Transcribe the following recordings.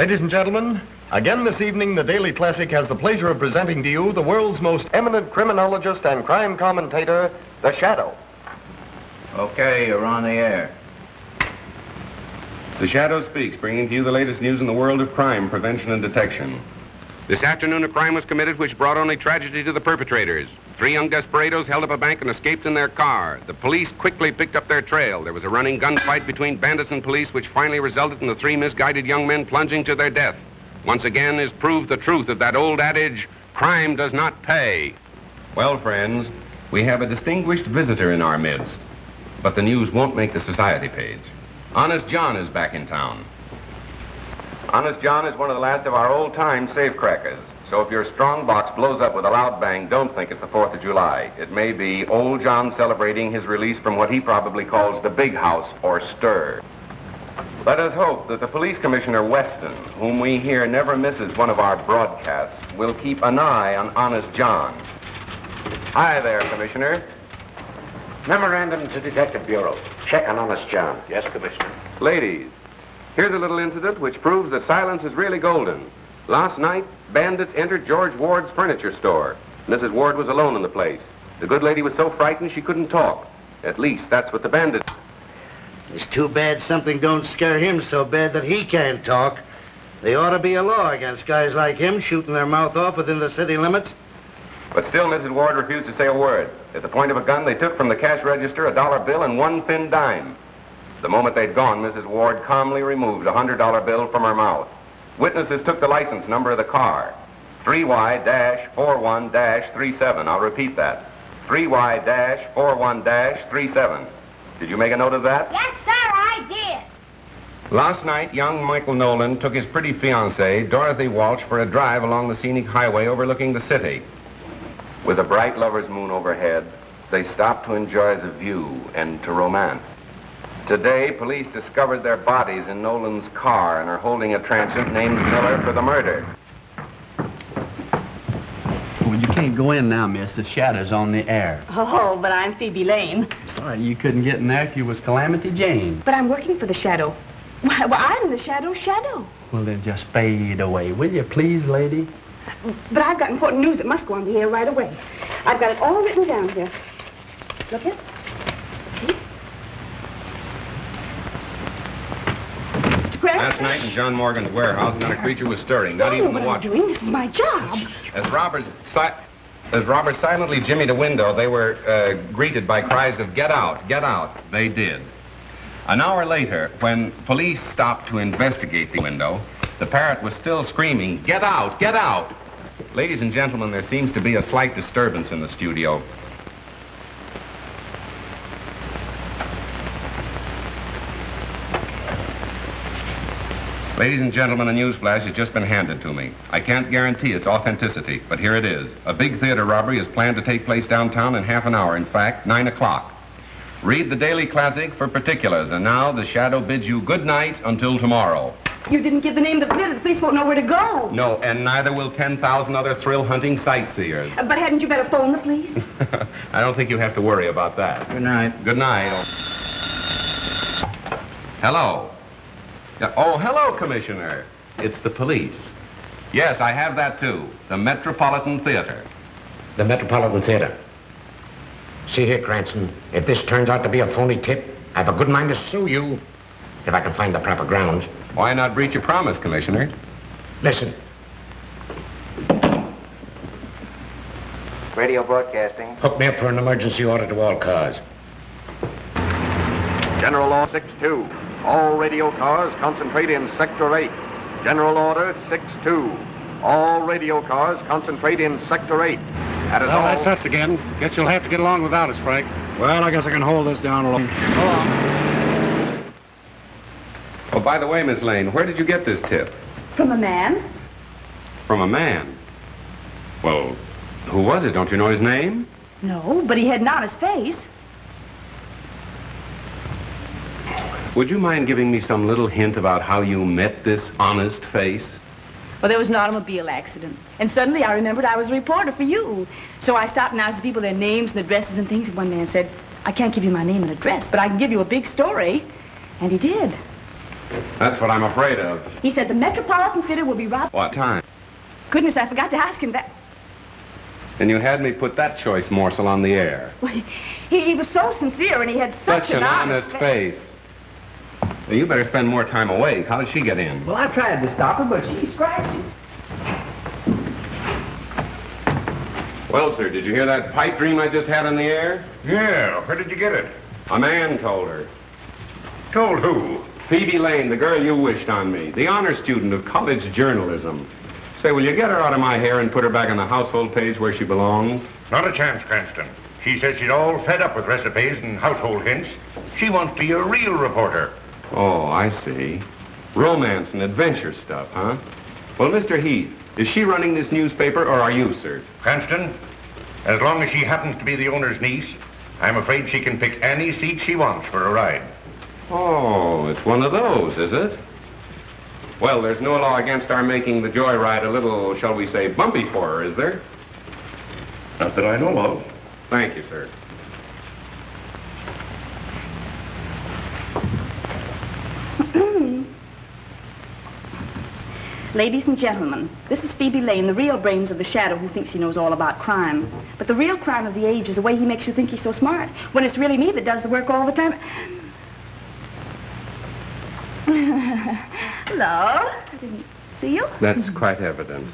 Ladies and gentlemen, again this evening, the Daily Classic has the pleasure of presenting to you the world's most eminent criminologist and crime commentator, The Shadow. Okay, you're on the air. The Shadow speaks, bringing to you the latest news in the world of crime, prevention, and detection. This afternoon, a crime was committed which brought only tragedy to the perpetrators. 3 young desperados held up a bank and escaped in their car. The police quickly picked up their trail. There was a running gunfight between bandits and police, which finally resulted in the 3 misguided young men plunging to their death. Once again is proved the truth of that old adage, crime does not pay. Well, friends, we have a distinguished visitor in our midst, but the news won't make the society page. Honest John is back in town. Honest John is one of the last of our old-time safecrackers. So if your strong box blows up with a loud bang, don't think it's the 4th of July. It may be old John celebrating his release from what he probably calls the big house or stir. Let us hope that the Police Commissioner Weston, whom we hear never misses one of our broadcasts, will keep an eye on Honest John. Hi there, Commissioner. Memorandum to Detective Bureau. Check on Honest John. Yes, Commissioner. Ladies, here's a little incident which proves that silence is really golden. Last night, bandits entered George Ward's furniture store. Mrs. Ward was alone in the place. The good lady was so frightened she couldn't talk. At least that's what the bandits... It's too bad something don't scare him so bad that he can't talk. There ought to be a law against guys like him shooting their mouth off within the city limits. But still, Mrs. Ward refused to say a word. At the point of a gun, they took from the cash register a $1 bill and 1 thin dime. The moment they'd gone, Mrs. Ward calmly removed a $100 bill from her mouth. Witnesses took the license number of the car, 3Y-41-37. I'll repeat that, 3Y-41-37. Did you make a note of that? Yes, sir, I did. Last night, young Michael Nolan took his pretty fiancée, Dorothy Walsh, for a drive along the scenic highway overlooking the city. With a bright lover's moon overhead, they stopped to enjoy the view and to romance. Today, police discovered their bodies in Nolan's car and are holding a transient named Miller for the murder. Well, you can't go in now, miss. The Shadow's on the air. Oh, but I'm Phoebe Lane. Sorry you couldn't get in there if you was Calamity Jane. But I'm working for the Shadow. Well, I'm the Shadow's shadow. Well, then just fade away, will you, please, lady? But I've got important news that must go on the air right away. I've got it all written down here. Look here. See? Last night in John Morgan's warehouse, not a creature was stirring, not even the watch. What I'm doing? This is my job. As robbers silently jimmied a window, they were greeted by cries of, "Get out, get out." They did. An hour later, when police stopped to investigate the window, the parrot was still screaming, "Get out, get out." Ladies and gentlemen, there seems to be a slight disturbance in the studio. Ladies and gentlemen, a newsflash has just been handed to me. I can't guarantee its authenticity, but here it is. A big theater robbery is planned to take place downtown in half an hour. In fact, 9 o'clock. Read the Daily Classic for particulars. And now, the Shadow bids you good night until tomorrow. You didn't give the name of the theater. The police won't know where to go. No, and neither will 10,000 other thrill-hunting sightseers. But hadn't you better phone the police? I don't think you have to worry about that. Good night. Good night. Hello. Oh, hello, Commissioner. It's the police. Yes, I have that, too. The Metropolitan Theater. The Metropolitan Theater. See here, Cranston, if this turns out to be a phony tip, I have a good mind to sue you, if I can find the proper grounds. Why not breach a promise, Commissioner? Listen. Radio broadcasting. Hook me up for an emergency order to all cars. General Law 6-2. All radio cars concentrate in Sector 8. General Order 6-2. All radio cars concentrate in Sector 8. That is Well, all. that's us again. Guess you'll have to get along without us, Frank. Well, I guess I can hold this down alone. Go on. Oh, by the way, Miss Lane, where did you get this tip? From a man. From a man. Well, who was it? Don't you know his name? No, but he had an honest face. Would you mind giving me some little hint about how you met this honest face? Well, there was an automobile accident. And suddenly I remembered I was a reporter for you. So I stopped and asked the people their names and addresses and things. And one man said, I can't give you my name and address, but I can give you a big story. And he did. That's what I'm afraid of. He said the Metropolitan Theater will be robbed. What time? Goodness, I forgot to ask him that. And you had me put that choice morsel on the air. Well, he was so sincere, and he had such an honest face. Well, you better spend more time awake. How did she get in? Well, I tried to stop her, but she scratched. Well, sir, did you hear that pipe dream I just had on the air? Yeah, where did you get it? A man told her. Told who? Phoebe Lane, the girl you wished on me, the honor student of college journalism. Say, will you get her out of my hair and put her back on the household page where she belongs? Not a chance, Cranston. She says she's all fed up with recipes and household hints. She wants to be a real reporter. Oh, I see. Romance and adventure stuff, huh? Well, Mr. Heath, is she running this newspaper or are you, sir? Cranston, as long as she happens to be the owner's niece, I'm afraid she can pick any seat she wants for a ride. Oh, it's one of those, is it? Well, there's no law against our making the joyride a little, shall we say, bumpy for her, is there? Not that I know of. Thank you, sir. Ladies and gentlemen, this is Phoebe Lane, the real brains of the shadow who thinks he knows all about crime. But the real crime of the age is the way he makes you think he's so smart, when it's really me that does the work all the time. Hello. I didn't see you. That's quite evident.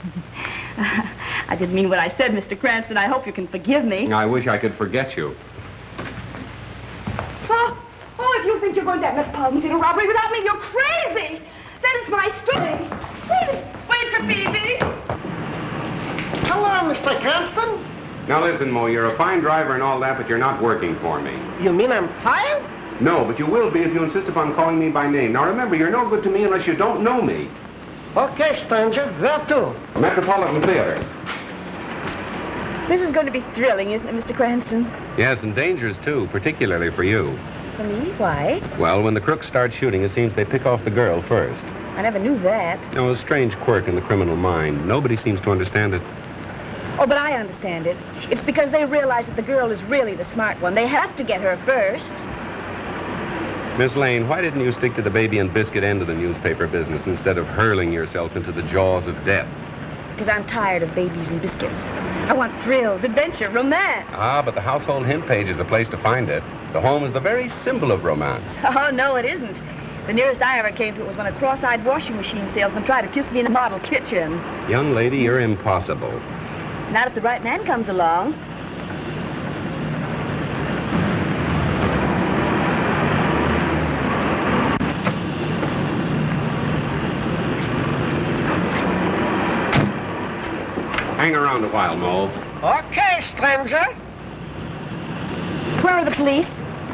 I didn't mean what I said, Mr. Cranston. I hope you can forgive me. I wish I could forget you. Oh, if you think you're going to have Metropolitan Theater robbery without me, you're crazy. That is my story. Wait for Phoebe. Hello, Mr. Cranston. Now listen, Mo, you're a fine driver and all that, but you're not working for me. You mean I'm fired? No, but you will be if you insist upon calling me by name. Now remember, you're no good to me unless you don't know me. Okay, stranger. Where to? Metropolitan Theater. This is going to be thrilling, isn't it, Mr. Cranston? Yes, and dangerous, too, particularly for you. For me? Why? Well, when the crooks start shooting, it seems they pick off the girl first. I never knew that. No, a strange quirk in the criminal mind. Nobody seems to understand it. Oh, but I understand it. It's because they realize that the girl is really the smart one. They have to get her first. Miss Lane, why didn't you stick to the baby and biscuit end of the newspaper business instead of hurling yourself into the jaws of death? Because I'm tired of babies and biscuits. I want thrills, adventure, romance. Ah, but the household hint page is the place to find it. The home is the very symbol of romance. Oh, no, it isn't. The nearest I ever came to it was when a cross-eyed washing machine salesman tried to kiss me in the model kitchen. Young lady, you're impossible. Not if the right man comes along. Hang around a while, Mo. Okay, stranger. Where are the police?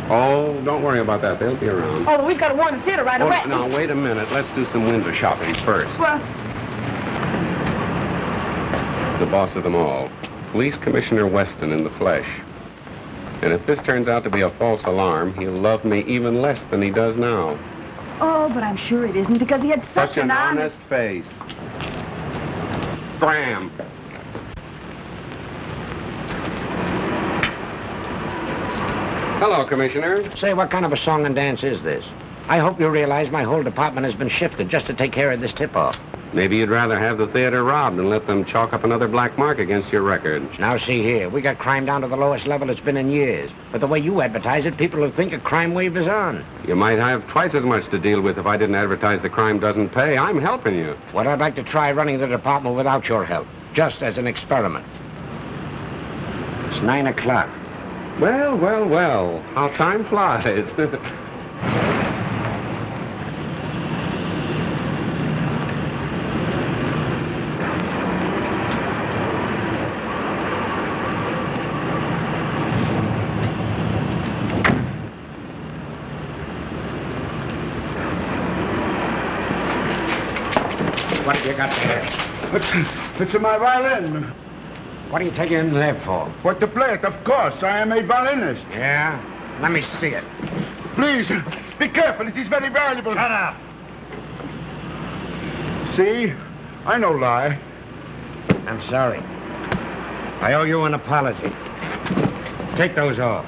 Oh, don't worry about that. They'll be around. Oh, we've got to warn the theater right away. Now, wait a minute. Let's do some window shopping first. Well, The boss of them all. Police Commissioner Weston in the flesh. And if this turns out to be a false alarm, he'll love me even less than he does now. oh, but I'm sure it isn't because he had such an honest face. Scram. Hello, Commissioner. Say, what kind of a song and dance is this? I hope you realize my whole department has been shifted just to take care of this tip-off. Maybe you'd rather have the theater robbed and let them chalk up another black mark against your record. Now, see here. We got crime down to the lowest level it's been in years. But the way you advertise it, people will think a crime wave is on. You might have twice as much to deal with if I didn't advertise the crime doesn't pay. I'm helping you. Well, I'd like to try running the department without your help, just as an experiment. It's 9 o'clock. Well, well, well. How time flies. What have you got there? It's my violin. What are you taking it in there for? What to play it, of course. I am a violinist. Yeah? Let me see it. Please, be careful. It is very valuable. Shut up. See? I no lie. I'm sorry. I owe you an apology. Take those off.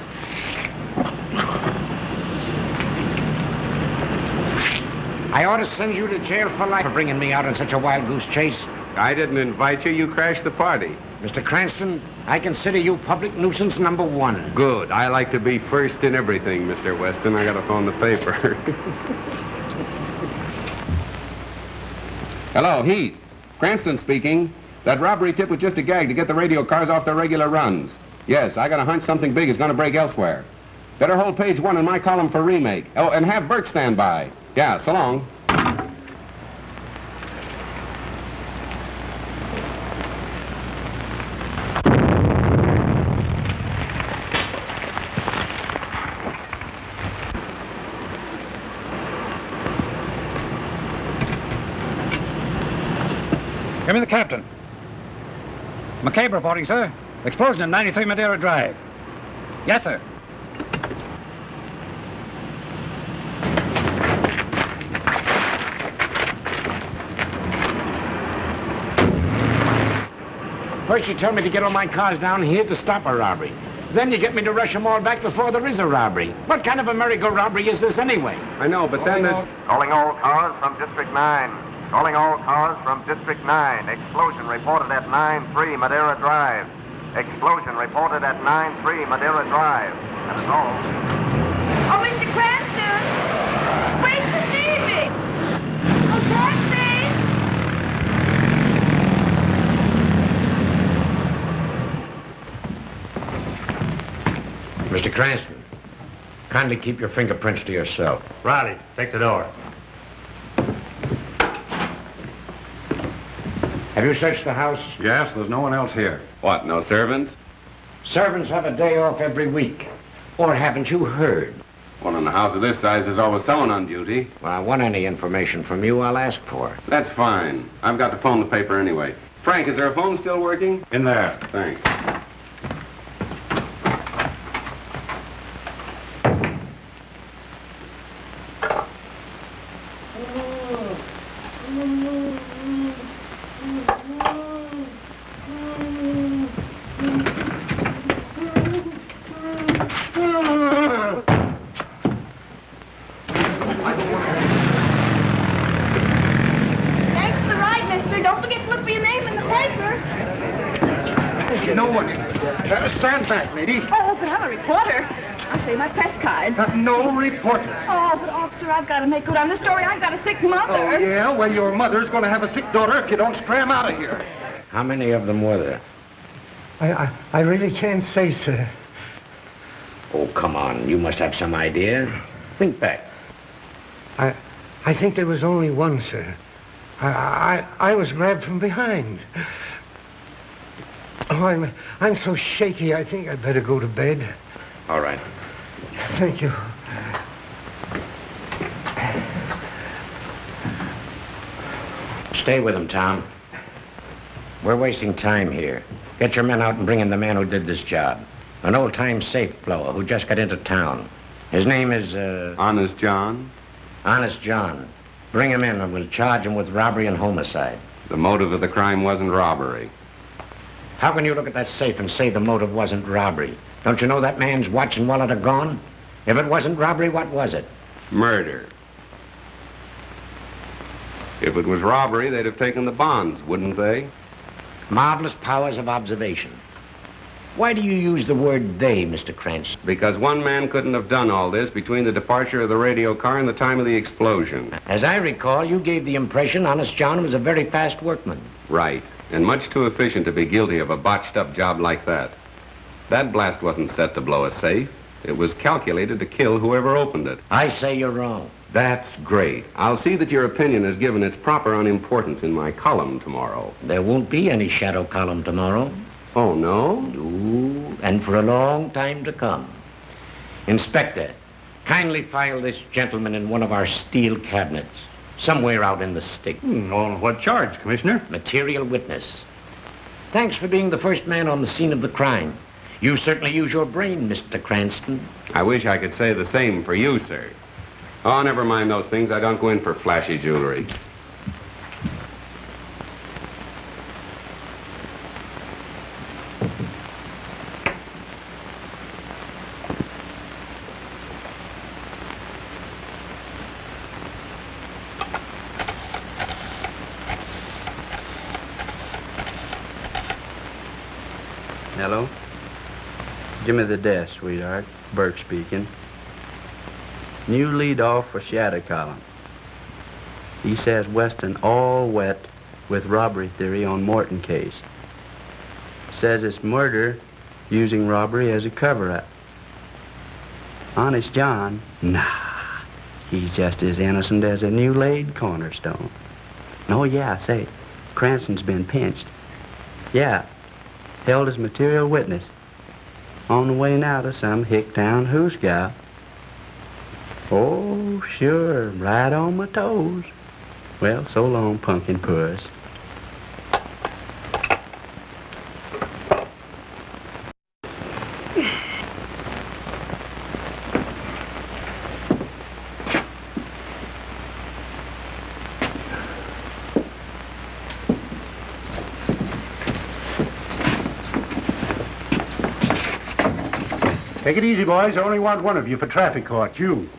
I ought to send you to jail for life for bringing me out on such a wild goose chase. I didn't invite you. You crashed the party. Mr. Cranston, I consider you public nuisance number 1. Good. I like to be first in everything, Mr. Weston. I got to phone the paper. Hello, Heath. Cranston speaking. That robbery tip was just a gag to get the radio cars off their regular runs. Yes, I got a hunch something big is going to break elsewhere. Better hold page 1 in my column for remake. Oh, and have Burke stand by. Yeah, so long. Give me the captain. McCabe reporting, sir. Explosion in 93 Madeira Drive. Yes, sir. First you tell me to get all my cars down here to stop a robbery. Then you get me to rush them all back before there is a robbery. What kind of a merry-go robbery is this anyway? I know, but then there's... Calling all cars from District 9. Calling all cars from District 9. Explosion reported at 9-3 Madeira Drive. Explosion reported at 9-3 Madeira Drive. That is all. Oh, Mr. Cranston! Wait for Phoebe! Oh, taxi! Mr. Cranston, kindly keep your fingerprints to yourself. Riley, take the door. Have you searched the house? Yes, there's no one else here. What, no servants? Servants have a day off every week. Or haven't you heard? One in a house of this size is always someone on duty. Well, I want any information from you, I'll ask for it. That's fine. I've got to phone the paper anyway. Frank, is there a phone still working? In there. Thanks. Stand back, lady. Oh, but I'm a reporter. I'll show you my press card. No reporter. Oh, but officer, I've got to make good on the story. I've got a sick mother. Oh, yeah? Well, your mother's going to have a sick daughter if you don't scram out of here. How many of them were there? I really can't say, sir. Oh, come on. You must have some idea. Think back. I think there was only one, sir. I was grabbed from behind. Oh, I'm so shaky, I think I'd better go to bed. All right. Thank you. Stay with him, Tom. We're wasting time here. Get your men out and bring in the man who did this job. An old-time safe blower who just got into town. His name is, Honest John? Honest John. Bring him in and we'll charge him with robbery and homicide. The motive of the crime wasn't robbery. How can you look at that safe and say the motive wasn't robbery? Don't you know that man's watch and wallet are gone? If it wasn't robbery, what was it? Murder. If it was robbery, they'd have taken the bonds, wouldn't they? Marvelous powers of observation. Why do you use the word they, Mr. Cranston? Because one man couldn't have done all this between the departure of the radio car and the time of the explosion. As I recall, you gave the impression Honest John was a very fast workman. Right. And much too efficient to be guilty of a botched-up job like that. That blast wasn't set to blow a safe. It was calculated to kill whoever opened it. I say you're wrong. That's great. I'll see that your opinion is given its proper unimportance in my column tomorrow. There won't be any shadow column tomorrow. Oh, no? No, and for a long time to come. Inspector, kindly file this gentleman in one of our steel cabinets. Somewhere out in the stick. On what charge, Commissioner? Material witness. Thanks for being the first man on the scene of the crime. You certainly use your brain, Mr. Cranston. I wish I could say the same for you, sir. Oh, never mind those things. I don't go in for flashy jewelry. Hello? Give me the desk, sweetheart. Burke speaking. New lead off for Shadow Column. He says Weston all wet with robbery theory on Morton case. Says it's murder using robbery as a cover-up. Honest John? Nah. He's just as innocent as a new laid cornerstone. Oh, yeah, say, Cranston's been pinched. Yeah, held as material witness. On the way now to some hick-town who's gal. Oh, sure, right on my toes. Well, so long, pumpkin puss. Take it easy, boys. I only want one of you for traffic court. You.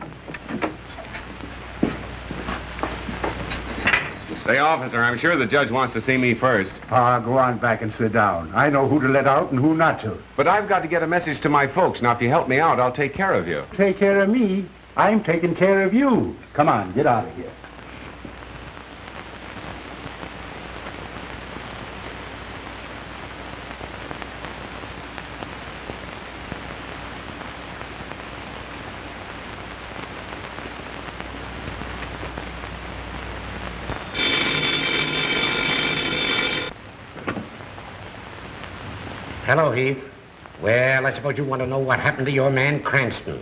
Say, officer, I'm sure the judge wants to see me first. Ah, go on back and sit down. I know who to let out and who not to. But I've got to get a message to my folks. Now, if you help me out, I'll take care of you. Take care of me? I'm taking care of you. Come on, get out of here. Hello, Heath. Well, I suppose you want to know what happened to your man, Cranston.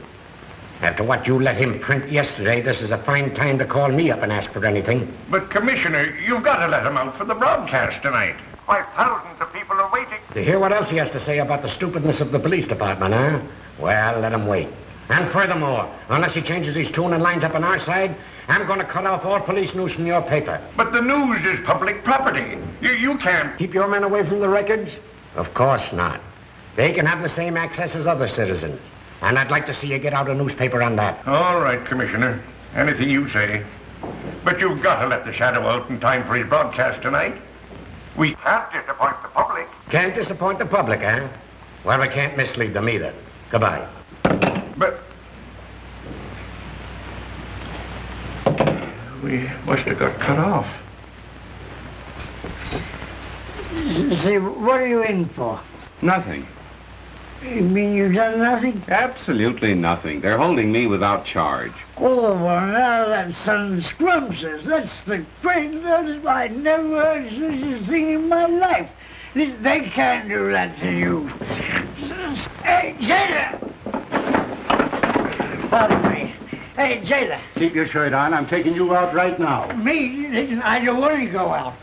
After what you let him print yesterday, this is a fine time to call me up and ask for anything. But, Commissioner, you've got to let him out for the broadcast tonight. Why, thousands of people are waiting. To hear what else he has to say about the stupidness of the police department, huh? Well, let him wait. And furthermore, unless he changes his tune and lines up on our side, I'm going to cut off all police news from your paper. But the news is public property. You can't... Keep your men away from the records? Of course not. They can have the same access as other citizens. And I'd like to see you get out a newspaper on that. All right, Commissioner. Anything you say. But you've got to let the Shadow out in time for his broadcast tonight. We can't disappoint the public. Can't disappoint the public, eh? Well, we can't mislead them either. Goodbye. But... we must have got cut off. Say, what are you in for? Nothing. You mean you've done nothing? Absolutely nothing. They're holding me without charge. Oh, well, now that's some scrumptious. That's the greatest. I never heard such a thing in my life. They can't do that to you. Hey, jailer! Pardon me. Hey, jailer. Keep your shirt on. I'm taking you out right now. Me? I don't want to go out.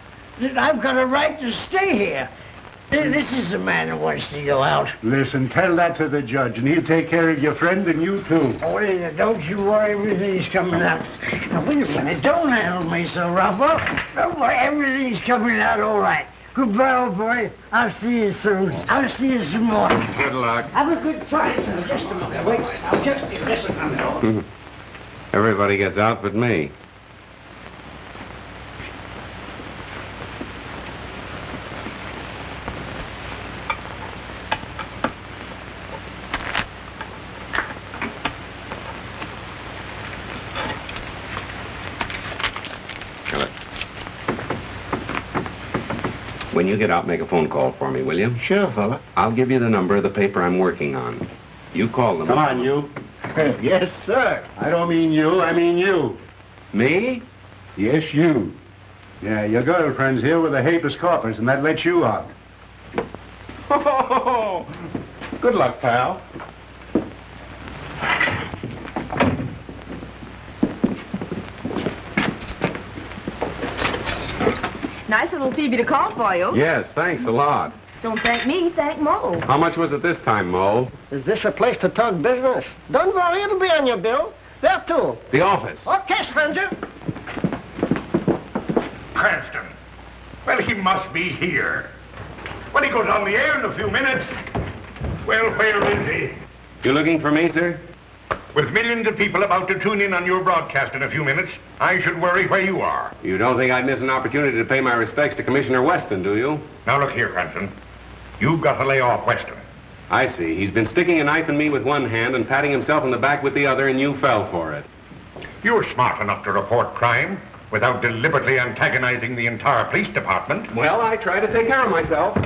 I've got a right to stay here. This is the man who wants to go out. Listen, tell that to the judge, and he'll take care of your friend and you, too. Oh, don't you worry, everything's coming out. Now, wait a minute. Don't handle me so rough. Don't worry, everything's coming out all right. Goodbye, old boy. I'll see you soon. I'll see you some more. Good luck. Have a good time. Now, just a moment. Wait, I'll just be listening. Everybody gets out but me. When you get out, make a phone call for me, will you? Sure, fella. I'll give you the number of the paper I'm working on. You call them. Come on, you. Yes, sir. I don't mean you, I mean you. Me? Yes, you. Yeah, your girlfriend's here with a habeas corpus, and that lets you out. Oh, good luck, pal. Nice little Phoebe to call for you. Yes, thanks a lot. Don't thank me, thank Mo. How much was it this time, Mo? Is this a place to talk business? Don't worry, it'll be on your bill. There, too. The office. Okay, stranger. Cranston. Well, he must be here. Well, he goes on the air in a few minutes. Well, where is he? You looking for me, sir? With millions of people about to tune in on your broadcast in a few minutes, I should worry where you are. You don't think I'd miss an opportunity to pay my respects to Commissioner Weston, do you? Now, look here, Cranston. You've got to lay off Weston. I see. He's been sticking a knife in me with one hand and patting himself in the back with the other, and you fell for it. You're smart enough to report crime without deliberately antagonizing the entire police department. Well, I try to take care of myself.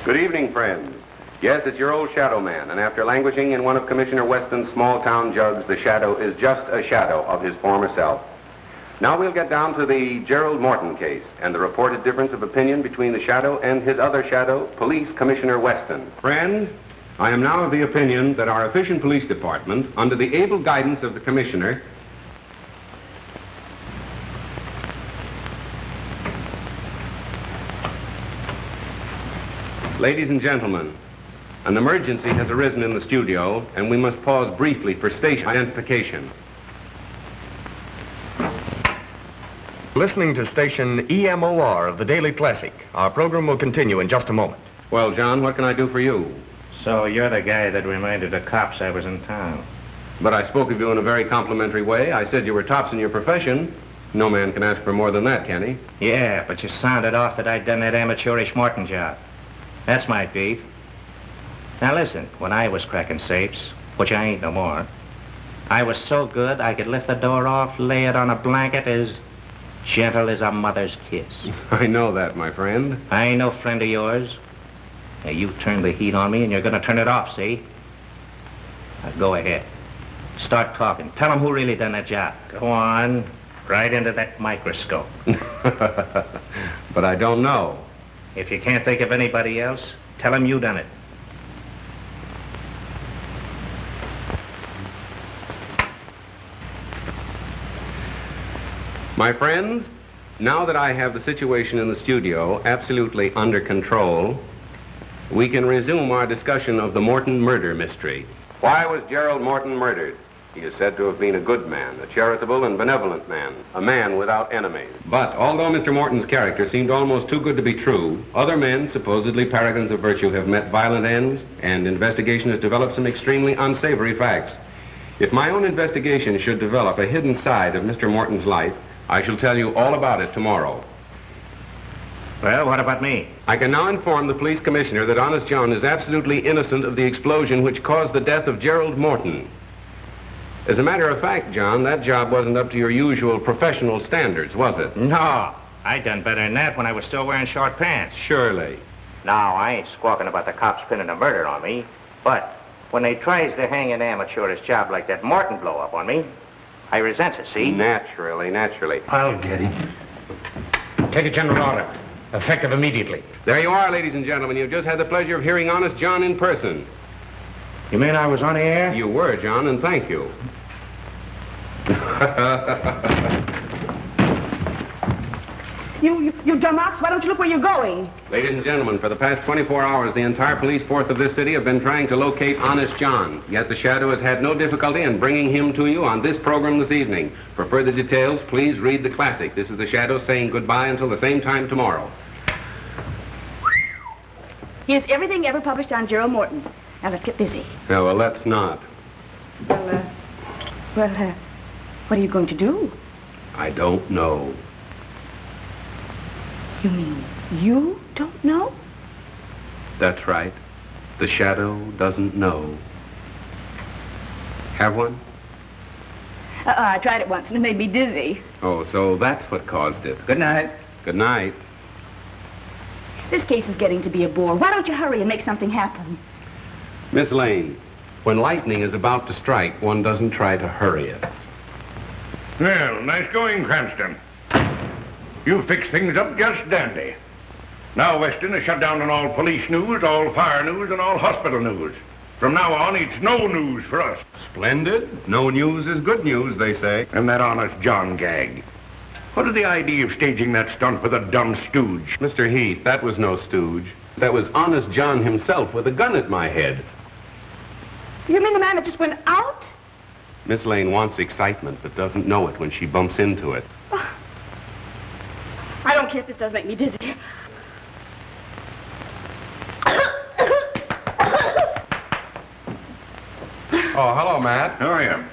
Good evening, friends. Yes, it's your old shadow man, and after languishing in one of Commissioner Weston's small-town jugs, the shadow is just a shadow of his former self. Now we'll get down to the Gerald Morton case and the reported difference of opinion between the shadow and his other shadow, Police Commissioner Weston. Friends, I am now of the opinion that our efficient police department, under the able guidance of the Commissioner, Ladies and gentlemen, an emergency has arisen in the studio, and we must pause briefly for station identification. Listening to station EMOR of the Daily Classic. Our program will continue in just a moment. Well, John, what can I do for you? So you're the guy that reminded the cops I was in town. But I spoke of you in a very complimentary way. I said you were tops in your profession. No man can ask for more than that, can he? Yeah, but you sounded off that I'd done that amateurish Morton job. That's my beef. Now listen, when I was cracking safes, which I ain't no more, I was so good I could lift the door off, lay it on a blanket as gentle as a mother's kiss. I know that, my friend. I ain't no friend of yours. Now you turned the heat on me and you're gonna turn it off, see? Now go ahead. Start talking. Tell them who really done that job. Go on. Right into that microscope. But I don't know. If you can't think of anybody else, tell them you done it. My friends, now that I have the situation in the studio absolutely under control, we can resume our discussion of the Morton murder mystery. Why was Gerald Morton murdered? He is said to have been a good man, a charitable and benevolent man, a man without enemies. But although Mr. Morton's character seemed almost too good to be true, other men, supposedly paragons of virtue, have met violent ends, and investigation has developed some extremely unsavory facts. If my own investigation should develop a hidden side of Mr. Morton's life, I shall tell you all about it tomorrow. Well, what about me? I can now inform the police commissioner that Honest John is absolutely innocent of the explosion which caused the death of Gerald Morton. As a matter of fact, John, that job wasn't up to your usual professional standards, was it? No, I done better than that when I was still wearing short pants. Surely. Now, I ain't squawking about the cops pinning a murder on me, but when they tries to hang an amateurish job like that Morton blow up on me, I resents it, see? Naturally. I'll get him. Take a general order. Effective immediately. There you are, ladies and gentlemen. You've just had the pleasure of hearing Honest John in person. You mean I was on the air? You were, John, and thank you. You dumb ox, why don't you look where you're going? Ladies and gentlemen, for the past 24 hours, the entire police force of this city have been trying to locate Honest John. Yet the Shadow has had no difficulty in bringing him to you on this program this evening. For further details, please read the classic. This is the Shadow saying goodbye until the same time tomorrow. Here's everything ever published on Gerald Morton. Now let's get busy. No, well, let's not. What are you going to do? I don't know. You mean you don't know? That's right. The Shadow doesn't know. Have one? I tried it once and it made me dizzy. Oh, so that's what caused it. Good night. Good night. This case is getting to be a bore. Why don't you hurry and make something happen? Miss Lane, when lightning is about to strike, one doesn't try to hurry it. Well, nice going, Cranston. You fixed things up just dandy. Now Weston is shut down on all police news, all fire news, and all hospital news. From now on, it's no news for us. Splendid. No news is good news, they say. And that Honest John gag. What is the idea of staging that stunt with a dumb stooge? Mr. Heath, that was no stooge. That was Honest John himself with a gun at my head. You mean the man that just went out? Miss Lane wants excitement, but doesn't know it when she bumps into it. Oh. I don't care if this does make me dizzy. Oh, hello, Matt. How are you?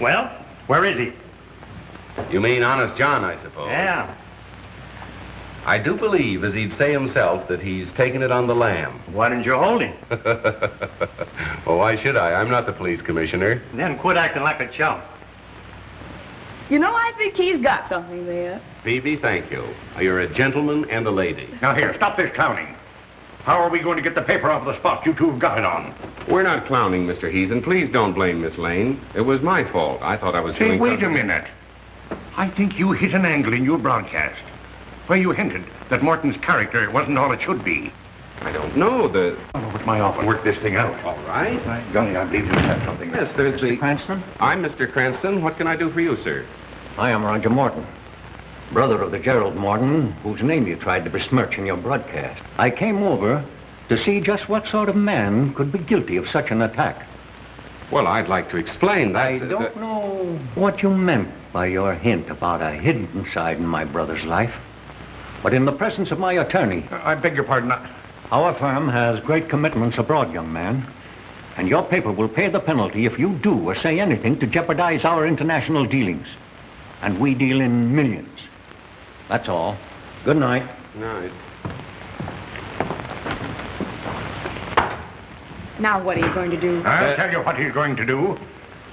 Well, where is he? You mean Honest John, I suppose? Yeah. I do believe, as he'd say himself, that he's taken it on the lam. Why didn't you hold him? Well, why should I? I'm not the police commissioner. Then quit acting like a chump. You know, I think he's got something there. Phoebe, thank you. You're a gentleman and a lady. Now, here, stop this clowning. How are we going to get the paper off the spot you two have got it on? We're not clowning, Mr. Heath, and please don't blame Miss Lane. It was my fault. I thought I was doing Wait something... a minute. I think you hit an angle in your broadcast, where you hinted that Morton's character wasn't all it should be. I don't know. I'll over to my office and work this thing out. All right. My golly, I believe you have something. Yes, there's Mr. Cranston? I'm Mr. Cranston. What can I do for you, sir? I am Roger Morton, brother of the Gerald Morton, whose name you tried to besmirch in your broadcast. I came over to see just what sort of man could be guilty of such an attack. Well, I'd like to explain that. I don't know what you meant by your hint about a hidden side in my brother's life. But in the presence of my attorney... I beg your pardon. Our firm has great commitments abroad, young man. And your paper will pay the penalty if you do or say anything to jeopardize our international dealings. And we deal in millions. That's all. Good night. Night. Now what are you going to do? I'll tell you what he's going to do.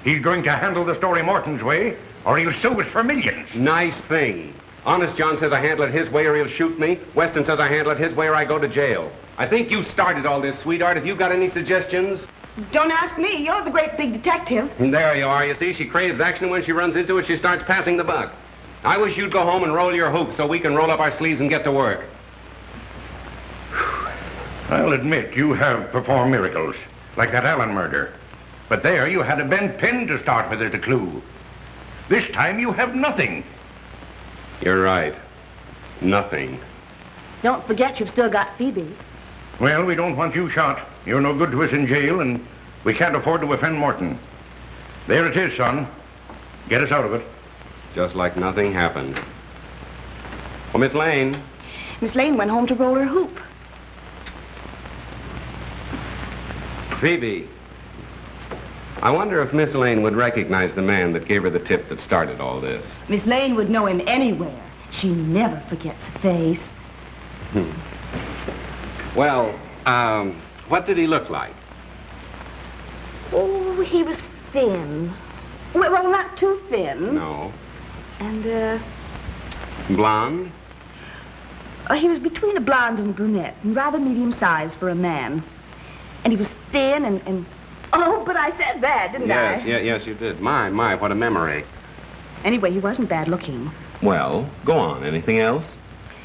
He's going to handle the story Morton's way, or he'll sue us for millions. Nice thing. Honest John says I handle it his way or he'll shoot me. Weston says I handle it his way or I go to jail. I think you started all this, sweetheart. Have you got any suggestions? Don't ask me. You're the great big detective. And there you are. You see, she craves action, and when she runs into it, she starts passing the buck. I wish you'd go home and roll your hoop so we can roll up our sleeves and get to work. I'll admit you have performed miracles, like that Allen murder. But there you had a bent pin to start with as a clue. This time you have nothing. You're right. Nothing. Don't forget you've still got Phoebe. Well, we don't want you shot. You're no good to us in jail, and we can't afford to offend Morton. There it is, son. Get us out of it. Just like nothing happened. Well, Miss Lane. Miss Lane went home to roll her hoop. Phoebe. I wonder if Miss Lane would recognize the man that gave her the tip that started all this. Miss Lane would know him anywhere. She never forgets a face. Well, what did he look like? Oh, he was thin. Well, not too thin. No. And, Blonde? He was between a blonde and a brunette, and rather medium sized for a man. And he was thin and... Oh, but I said that, didn't I? Yes, you did. My, what a memory. Anyway, he wasn't bad looking. Well, go on. Anything else?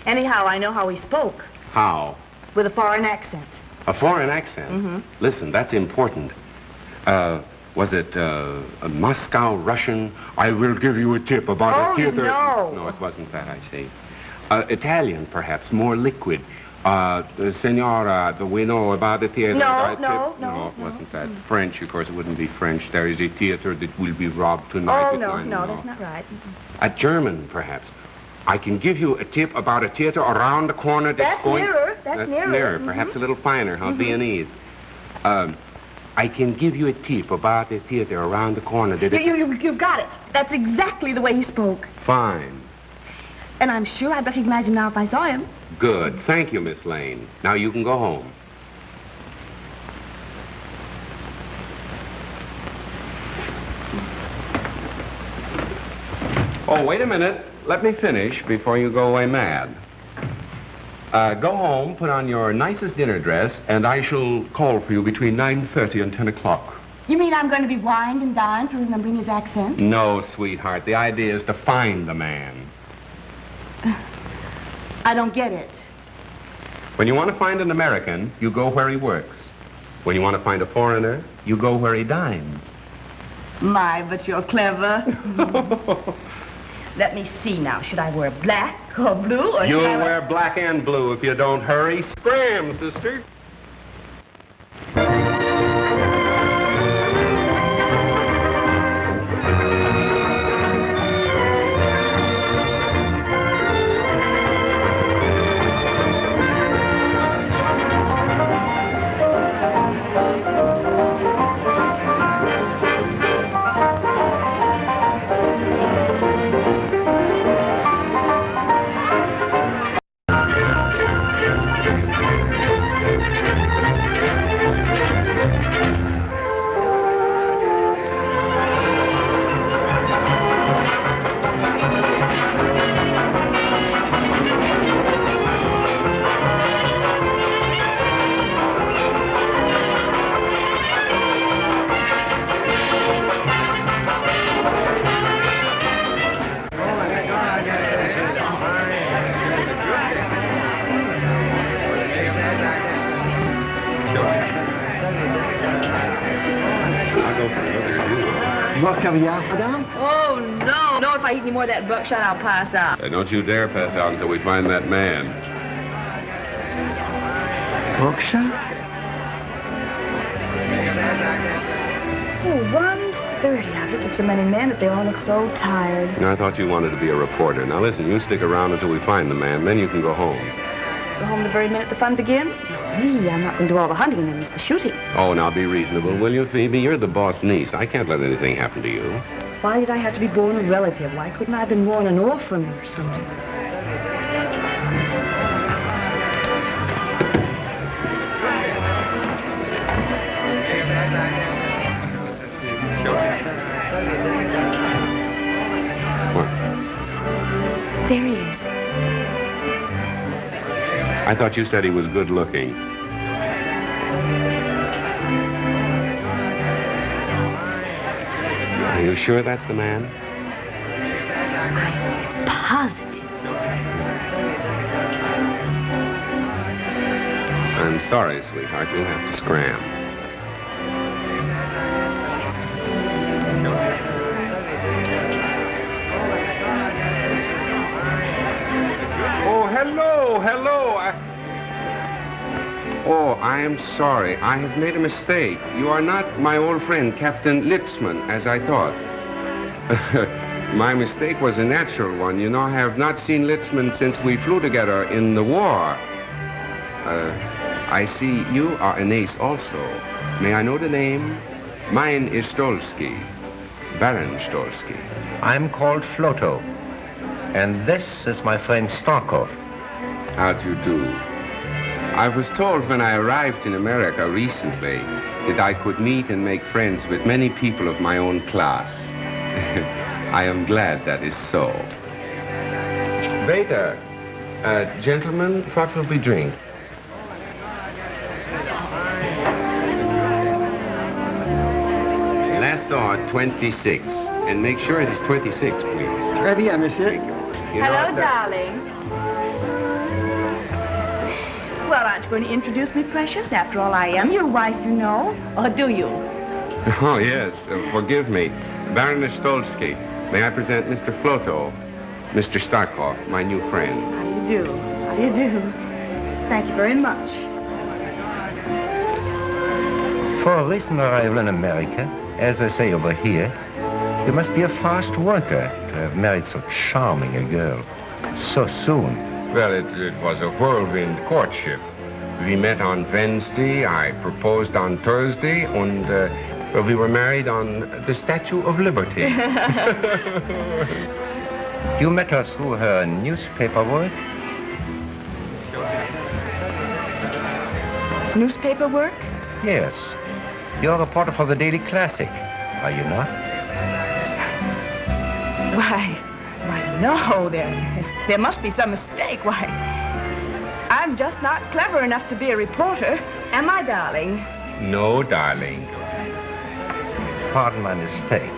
Anyhow, I know how he spoke. How? With a foreign accent. A foreign accent? Mm-hmm. Listen, that's important. Was it a Moscow Russian? I will give you a tip about a theater... no. No, it wasn't that, I see. Italian, perhaps, more liquid. Senora, we know about the theater. No, it wasn't that. French, of course, it wouldn't be French. There is a theater that will be robbed tonight. Oh, no, that's not right. A German, perhaps. I can give you a tip about a theater around the corner that's going... That's nearer. nearer. Perhaps a little finer, huh? Viennese. I can give you a tip about a theater around the corner that... You've got it. That's exactly the way he spoke. Fine. And I'm sure I'd recognize him now if I saw him. Good. Thank you, Miss Lane. Now you can go home. Oh, wait a minute. Let me finish before you go away mad. Go home, put on your nicest dinner dress, and I shall call for you between 9:30 and 10 o'clock. You mean I'm going to be wined and dined for remembering his accent? No, sweetheart. The idea is to find the man. I don't get it. When you want to find an American, you go where he works. When you want to find a foreigner, you go where he dines. My, but you're clever. Let me see now. Should I wear black or blue or... You'll wear black and blue if you don't hurry. Scram, sister. Caviar, madame? Oh, no. No, if I eat any more of that buckshot, I'll pass out. Don't you dare pass out until we find that man. Buckshot? Oh, 1:30. I've looked at so many men that they all look so tired. I thought you wanted to be a reporter. Now listen, you stick around until we find the man, then you can go home. Go home the very minute the fun begins? No, me, I'm not going to do all the hunting and then miss the shooting. Oh, now be reasonable, will you, Phoebe? You're the boss niece. I can't let anything happen to you. Why did I have to be born a relative? Why couldn't I have been born an orphan or something? What? There he is. I thought you said he was good looking. Are you sure that's the man? Positive. I'm sorry, sweetheart. You'll have to scram. Oh, hello. Oh, I am sorry. I have made a mistake. You are not my old friend, Captain Litzman, as I thought. My mistake was a natural one. You know, I have not seen Litzman since we flew together in the war. I see you are an ace also. May I know the name? Mine is Stolsky, Baron Stolsky. I'm called Floto, and this is my friend Starkov. How do you do? I was told when I arrived in America recently that I could meet and make friends with many people of my own class. I am glad that is so. Waiter, gentlemen, what will we drink? Lassor 26. And make sure it is 26, please. Très bien, monsieur. Hello, darling. Well, aren't you going to introduce me, precious? After all, I am your wife, you know. Or do you? Oh, yes. Forgive me. Baroness Stolsky. May I present Mr. Floto, Mr. Starkov, my new friend. How do you do? How do you do? Thank you very much. For a recent arrival in America, as they say over here, you must be a fast worker to have married so charming a girl so soon. Well, it was a whirlwind courtship. We met on Wednesday, I proposed on Thursday, and we were married on the Statue of Liberty. You met her through her newspaper work? Newspaper work? Yes. You're a reporter for the Daily Classic, are you not? Why, no, there must be some mistake. Why, I'm just not clever enough to be a reporter, am I, darling? No, darling. Pardon my mistake.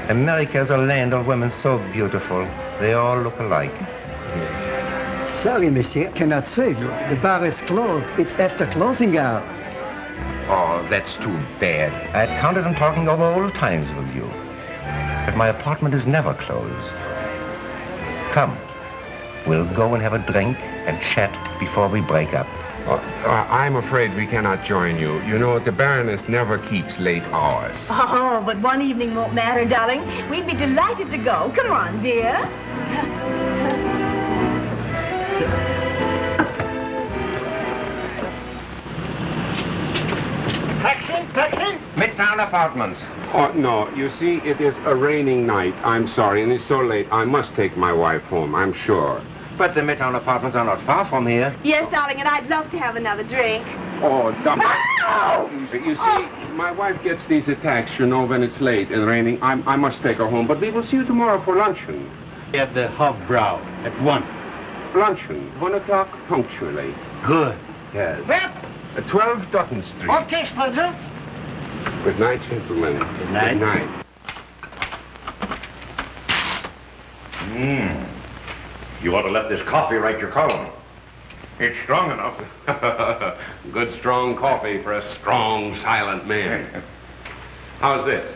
America is a land of women so beautiful. They all look alike. Sorry, monsieur, cannot save you. The bar is closed. It's after closing hours. Oh, that's too bad. I had counted on talking over old times with you. But my apartment is never closed. Come, we'll go and have a drink and chat before we break up. I'm afraid we cannot join you. You know, the Baroness never keeps late hours. Oh, but one evening won't matter, darling. We'd be delighted to go. Come on, dear. Taxi? Midtown Apartments. Oh, no. You see, it is a raining night. I'm sorry, and it's so late. I must take my wife home, I'm sure. But the Midtown Apartments are not far from here. Yes, darling, and I'd love to have another drink. Oh, easy. You see, my wife gets these attacks, you know, when it's late and raining. I must take her home, but we will see you tomorrow for luncheon. At the Hofbrau at 1. Luncheon, 1 o'clock punctually. Good. Yes. Well, 12 Dutton Street. okay, Splinter. Good night, gentlemen. Good night. Good night. You ought to let this coffee write your column. It's strong enough. Good, strong coffee for a strong, silent man. How's this?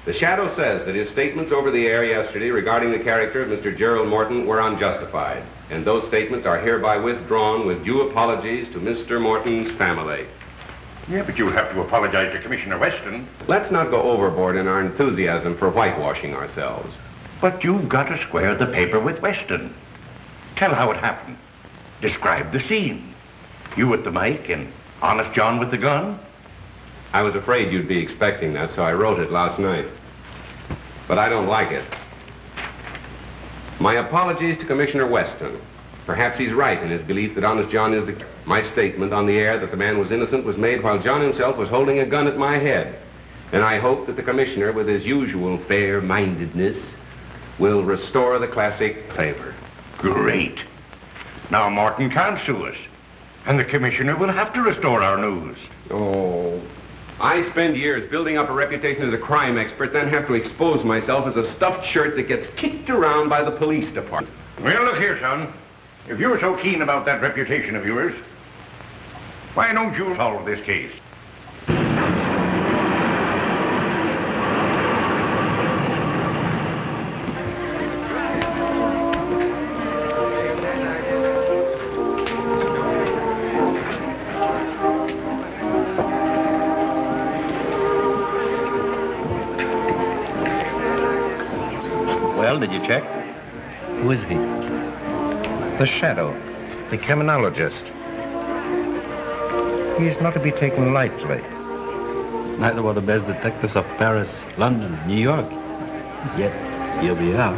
The Shadow says that his statements over the air yesterday regarding the character of Mr. Gerald Morton were unjustified, and those statements are hereby withdrawn with due apologies to Mr. Morton's family. Yeah, but you'll have to apologize to Commissioner Weston. Let's not go overboard in our enthusiasm for whitewashing ourselves. But you've got to square the paper with Weston. Tell how it happened. Describe the scene. You with the mic and Honest John with the gun. I was afraid you'd be expecting that, so I wrote it last night. But I don't like it. My apologies to Commissioner Weston. Perhaps he's right in his belief that Honest John is the... My statement on the air that the man was innocent was made while John himself was holding a gun at my head. And I hope that the Commissioner, with his usual fair-mindedness, will restore the classic favor. Great. Now Morton can't sue us. And the Commissioner will have to restore our news. Oh, I spend years building up a reputation as a crime expert, then have to expose myself as a stuffed shirt that gets kicked around by the police department. Well, look here, son. If you're so keen about that reputation of yours, why don't you solve this case? Well, did you check? Who is he? The Shadow, the criminologist. He's not to be taken lightly. Neither were the best detectives of Paris, London, New York. Yet, here we are.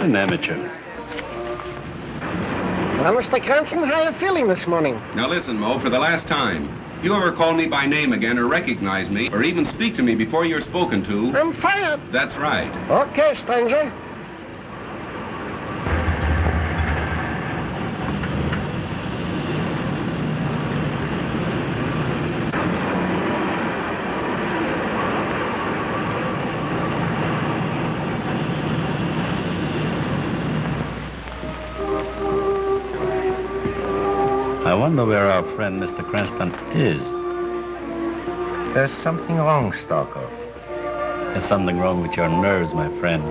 An amateur. Well, Mr. Cranston, how are you feeling this morning? Now listen, Mo, for the last time. If you ever call me by name again or recognize me or even speak to me before you're spoken to... I'm fired. That's right. Okay, stranger. I wonder where our friend Mr. Cranston is. There's something wrong, Stalker. There's something wrong with your nerves, my friend.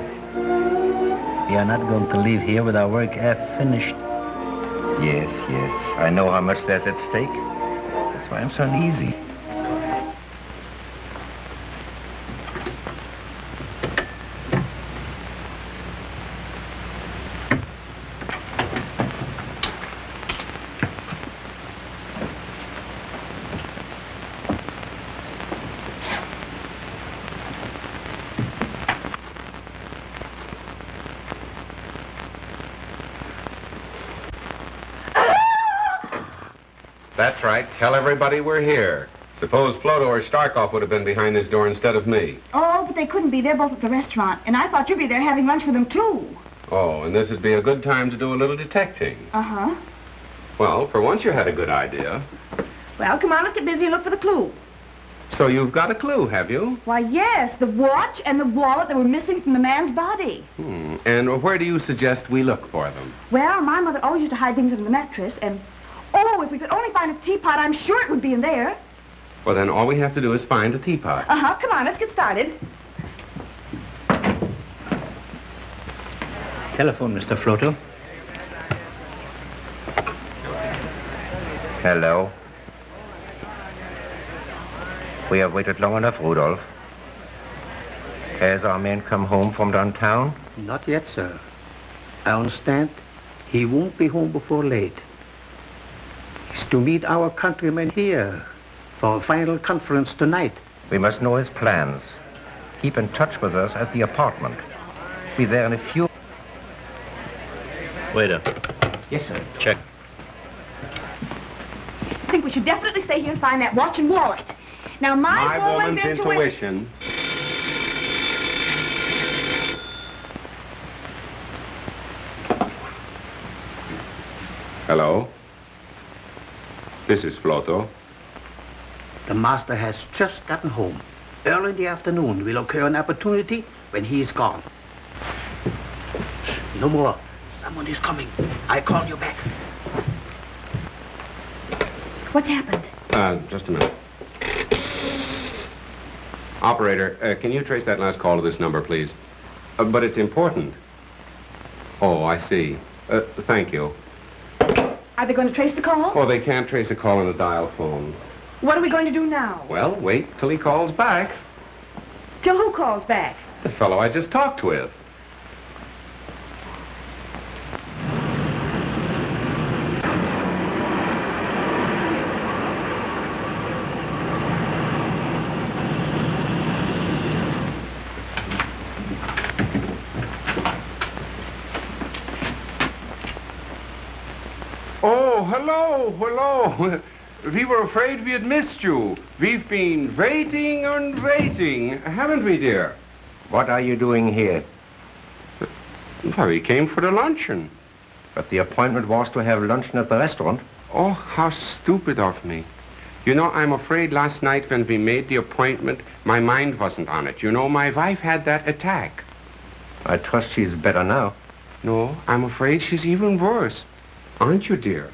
We are not going to leave here with our work half finished. Yes, yes. I know how much there's at stake. That's why I'm so uneasy. That's right. Tell everybody we're here. Suppose Floto or Starkov would have been behind this door instead of me. Oh, but they couldn't be. They're both at the restaurant. And I thought you'd be there having lunch with them, too. Oh, and this would be a good time to do a little detecting. Uh-huh. Well, for once you had a good idea. Well, come on, let's get busy and look for the clue. So you've got a clue, have you? Why, yes, the watch and the wallet that were missing from the man's body. And where do you suggest we look for them? Well, my mother always used to hide things under the mattress, and... Oh, if we could only find a teapot, I'm sure it would be in there. Well, then all we have to do is find a teapot. Uh-huh, come on, let's get started. Telephone, Mr. Floto. Hello. We have waited long enough, Rudolph. Has our man come home from downtown? Not yet, sir. I understand he won't be home before late. He's to meet our countrymen here for a final conference tonight. We must know his plans. Keep in touch with us at the apartment. Be there in a few... Waiter. Yes, sir. Check. I think we should definitely stay here and find that watch and wallet. Now, my woman's intuition... Hello? This is Floto. The master has just gotten home. Early in the afternoon will occur an opportunity when he's gone. Shh, no more. Someone is coming. I'll call you back. What's happened? Just a minute. Operator, can you trace that last call to this number, please? But it's important. Oh, I see. Thank you. Are they going to trace the call? Oh, they can't trace a call on a dial phone. What are we going to do now? Well, wait till he calls back. Till who calls back? The fellow I just talked with. Oh, hello. We were afraid we had missed you. We've been waiting and waiting, haven't we, dear? What are you doing here? Well, we came for the luncheon. But the appointment was to have luncheon at the restaurant. Oh, how stupid of me. You know, I'm afraid last night when we made the appointment, my mind wasn't on it. You know, my wife had that attack. I trust she's better now. No, I'm afraid she's even worse. Aren't you, dear?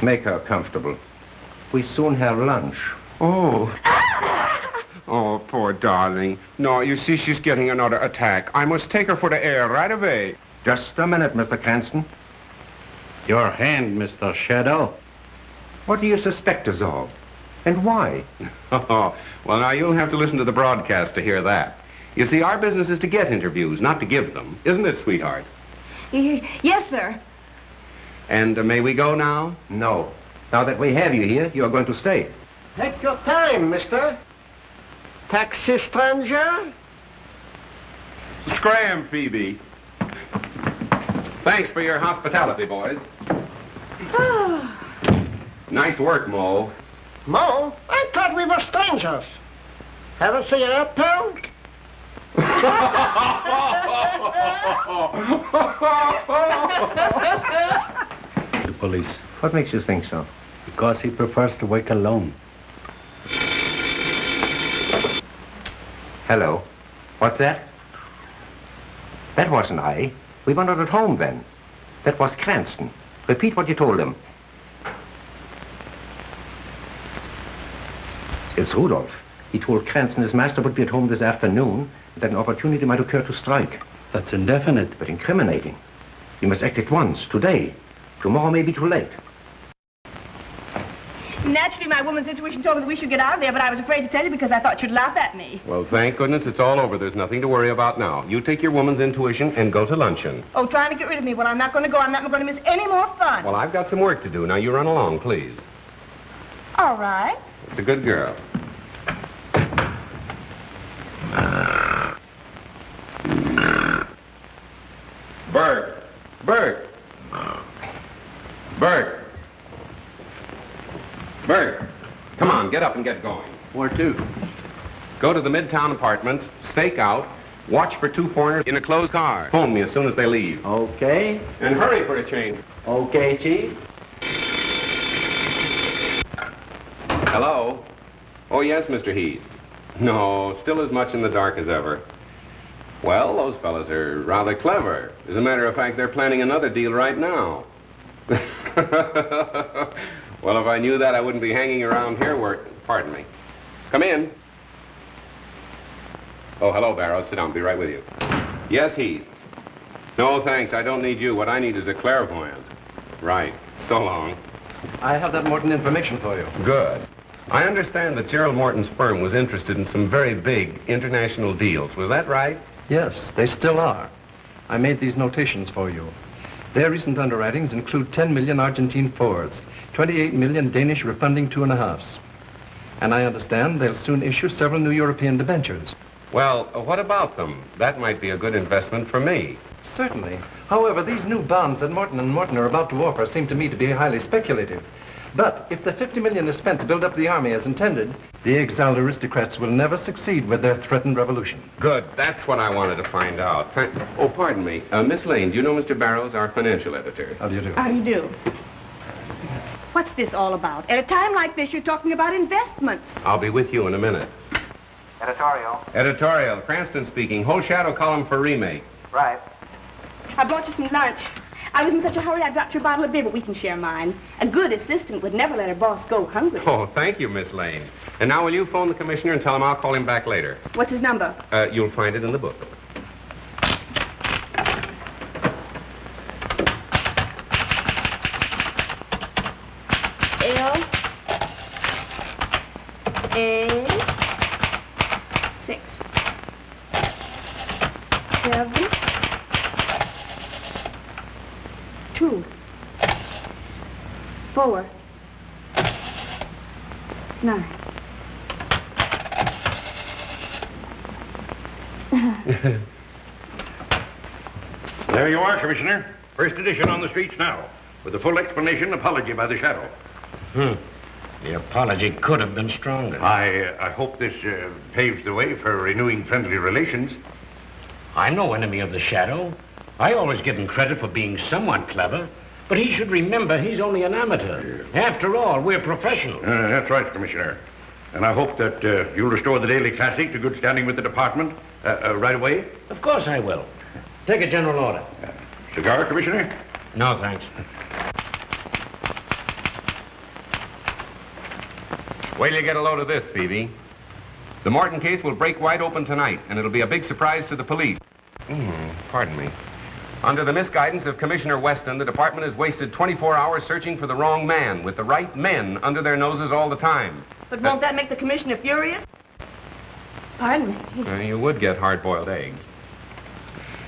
Make her comfortable. We soon have lunch. Oh. Oh, poor darling. No, you see, she's getting another attack. I must take her for the air right away. Just a minute, Mr. Cranston. Your hand, Mr. Shadow. What do you suspect us of? And why? Oh, well, now you'll have to listen to the broadcast to hear that. You see, our business is to get interviews, not to give them. Isn't it, sweetheart? Yes, sir. And may we go now? No. Now that we have you here, you are going to stay. Take your time, mister. Taxi stranger? Scram, Phoebe. Thanks for your hospitality, boys. Nice work, Mo. Mo? I thought we were strangers. Have a cigarette, pal? The police. What makes you think so? Because he prefers to wake alone. Hello. What's that? That wasn't I. We were not at home then. That was Cranston. Repeat what you told him. It's Rudolph. He told Cranston his master would be at home this afternoon, that an opportunity might occur to strike. That's indefinite. But incriminating. You must act at once, today. Tomorrow may be too late. Naturally, my woman's intuition told me that we should get out of there, but I was afraid to tell you because I thought you'd laugh at me. Well, thank goodness it's all over. There's nothing to worry about now. You take your woman's intuition and go to luncheon. Oh, trying to get rid of me. Well, I'm not going to go. I'm not going to miss any more fun. Well, I've got some work to do. Now, you run along, please. All right. It's a good girl. Bert! Bert! Bert! Bert! Come on, get up and get going. Where to? Go to the Midtown Apartments, stake out, watch for two foreigners in a closed car. Phone me as soon as they leave. Okay. And hurry for a change. Okay, Chief. Hello? Oh, yes, Mr. Heath. No, still as much in the dark as ever. Well, those fellas are rather clever. As a matter of fact, they're planning another deal right now. Well, if I knew that, I wouldn't be hanging around here Pardon me. Come in. Oh, hello, Barrows. Sit down. Be right with you. Yes, Heath. No, thanks. I don't need you. What I need is a clairvoyant. Right. So long. I have that Morton information for you. Good. I understand that Gerald Morton's firm was interested in some very big international deals. Was that right? Yes, they still are. I made these notations for you. Their recent underwritings include 10 million Argentine Fords, 28 million Danish refunding 2.5s. And I understand they'll soon issue several new European debentures. Well, what about them? That might be a good investment for me. Certainly. However, these new bonds that Morton & Morton are about to offer seem to me to be highly speculative. But if the 50 million is spent to build up the army as intended, the exiled aristocrats will never succeed with their threatened revolution. Good. That's what I wanted to find out. Oh, pardon me. Miss Lane, do you know Mr. Barrows, our financial editor? How do you do? How do you do? What's this all about? At a time like this, you're talking about investments. I'll be with you in a minute. Editorial. Editorial. Cranston speaking. Whole shadow column for remake. Right. I brought you some lunch. I was in such a hurry I dropped your bottle of beer, but we can share mine. A good assistant would never let her boss go hungry. Oh, thank you, Miss Lane. And now will you phone the commissioner and tell him I'll call him back later? What's his number? You'll find it in the book. L-A-6 7 2 4 9 There you are, Commissioner. First edition on the streets now, with a full explanation apology by the shadow. The apology could have been stronger. I hope this paves the way for renewing friendly relations. I'm no enemy of the shadow. I always give him credit for being somewhat clever, but he should remember he's only an amateur. After all, we're professionals. That's right, Commissioner. And I hope that you'll restore the Daily Classic to good standing with the department right away. Of course I will. Take a general order. Cigar, Commissioner? No, thanks. Wait till you get a load of this, Phoebe. The Morton case will break wide open tonight, and it'll be a big surprise to the police. Pardon me. Under the misguidance of Commissioner Weston, the department has wasted 24 hours searching for the wrong man, with the right men under their noses all the time. But won't that make the commissioner furious? Pardon me. You would get hard-boiled eggs.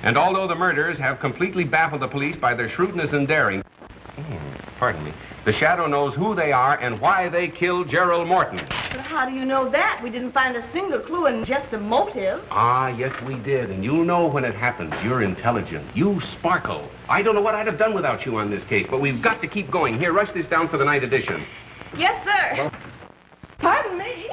And although the murderers have completely baffled the police by their shrewdness and daring, pardon me, the shadow knows who they are and why they killed Gerald Morton. But how do you know that? We didn't find a single clue and just a motive. Ah, yes, we did. And you'll know when it happens. You're intelligent. You sparkle. I don't know what I'd have done without you on this case, but we've got to keep going. Here, rush this down for the night edition. Yes, sir. Well, pardon me.